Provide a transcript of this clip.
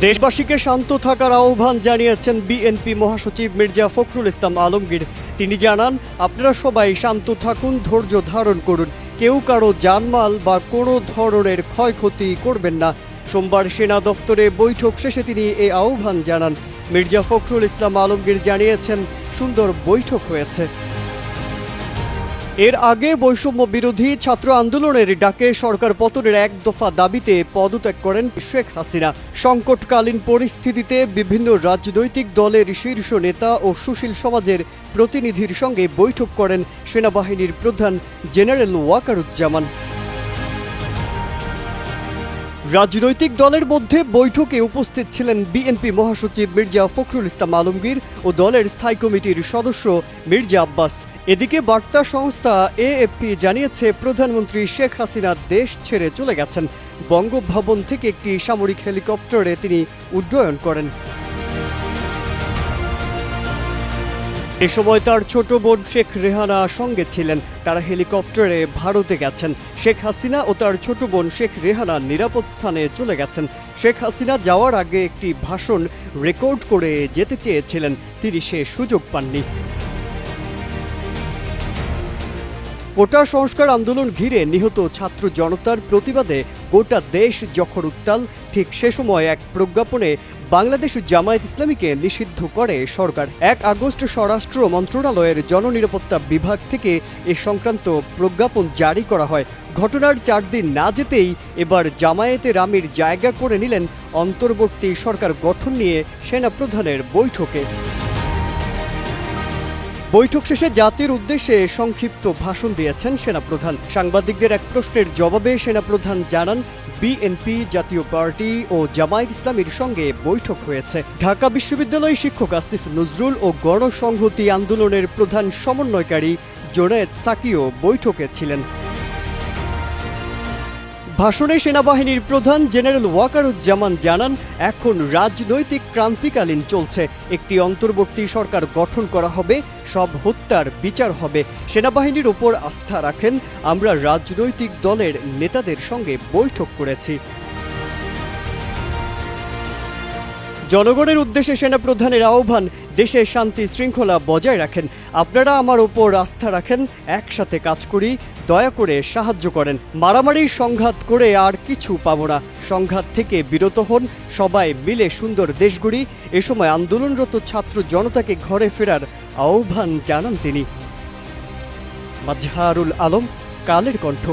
দেশবাসীকে শান্ত থাকার আহ্বান জানিয়েছেন বিএনপি মহাসচিব মির্জা ফখরুল ইসলাম আলমগীর। তিনি জানান, আপনারা সবাই শান্ত থাকুন, ধৈর্য ধারণ করুন, কেউ কারো জানমাল বা কোনো ধরনের ক্ষয়ক্ষতি করবেন না। সোমবার সেনা দফতরে বৈঠক শেষে তিনি এই আহ্বান জানান। মির্জা ফখরুল ইসলাম আলমগীর জানিয়েছেন, সুন্দর বৈঠক হয়েছে। এর আগে বৈষম্য বিরোধী ছাত্র আন্দোলনের ডাকে সরকার পতনের এক দফা দাবিতে পদত্যাগ করেন শেখ হাসিনা। সংকটকালীন পরিস্থিতিতে বিভিন্ন রাজনৈতিক দলের শীর্ষ নেতা ও সুশীল সমাজের প্রতিনিধির সঙ্গে বৈঠক করেন সেনাবাহিনীর প্রধান জেনারেল ওয়াকারুজ্জামান। রাজনৈতিক দলের মধ্যে বৈঠকে উপস্থিত ছিলেন বিএনপি মহাসচিব মির্জা ফখরুল ইসলাম আলমগীর ও দলের স্থায়ী কমিটির সদস্য মির্জা আব্বাস। এদিকে বার্তা সংস্থা এএফপি জানিয়েছে, প্রধানমন্ত্রী শেখ হাসিনা দেশ ছেড়ে চলে গেছেন। বঙ্গভবন থেকে একটি সামরিক হেলিকপ্টারে তিনি উড্ডয়ন করেন। এ সময় তার ছোট বোন শেখ রেহানা সঙ্গে ছিলেন। তারা হেলিকপ্টারে ভারতে গেছেন। শেখ হাসিনা ও তার ছোট বোন শেখ রেহানা নিরাপদ স্থানে চলে গেছেন। শেখ হাসিনা যাওয়ার আগে একটি ভাষণ রেকর্ড করে যেতে চেয়েছিলেন, তিনি সে সুযোগ পাননি। কোটা সংস্কার আন্দোলন ঘিরে নিহত ছাত্র জনতার প্রতিবাদে গোটা দেশ যখন উত্তাল, ঠিক সে সময় এক প্রজ্ঞাপনে বাংলাদেশ জামায়াত ইসলামীকে নিষিদ্ধ করে সরকার। 1 আগস্ট স্বরাষ্ট্র মন্ত্রণালয়ের জননিরাপত্তা বিভাগ থেকে এ সংক্রান্ত প্রজ্ঞাপন জারি করা হয়। ঘটনার 4 দিন না যেতেই এবার জামায়াতের আমির জায়গা করে নিলেন অন্তর্বর্তী সরকার গঠন নিয়ে সেনাপ্রধানের বৈঠকে। বৈঠক শেষে জাতির উদ্দেশ্যে সংক্ষিপ্ত ভাষণ দিয়েছেন সেনাপ্রধান। সাংবাদিকদের এক প্রশ্নের জবাবে সেনাপ্রধান জানান, বিএনপি, জাতীয় পার্টি ও জামায়াত ইসলামীর সঙ্গে বৈঠক হয়েছে। ঢাকা বিশ্ববিদ্যালয় শিক্ষক আসিফ নজরুল ও গণসংহতি আন্দোলনের প্রধান সমন্বয়কারী জোনায়েদ সাকিও বৈঠকে ছিলেন। ভাষণে সেনাবাহিনীর প্রধান জেনারেল ওয়াকারুজ্জামান জানান, এখন রাজনৈতিক ক্রান্তিকালীন চলছে। একটি অন্তর্বর্তী সরকার গঠন করা হবে, সব হত্যার বিচার হবে। সেনাবাহিনীর ওপর আস্থা রাখেন। আমরা রাজনৈতিক দলের নেতাদের সঙ্গে বৈঠক করেছি। জনগণের উদ্দেশ্যে সেনাপ্রধানের আহ্বান, দেশে শান্তি শৃঙ্খলা বজায় রাখেন। আপনারা আমার ওপর আস্থা রাখেন, একসাথে কাজ করি, দয়া করে সাহায্য করেন। মারামারি সংঘাত করে আর কিছু পাবো না। সংঘাত থেকে বিরত হন, সবাই মিলে সুন্দর দেশ গড়ি। এ সময় আন্দোলনরত ছাত্র জনতাকে ঘরে ফেরার আহ্বান জানান তিনি। মাজহারুল আলম, কালের কণ্ঠ।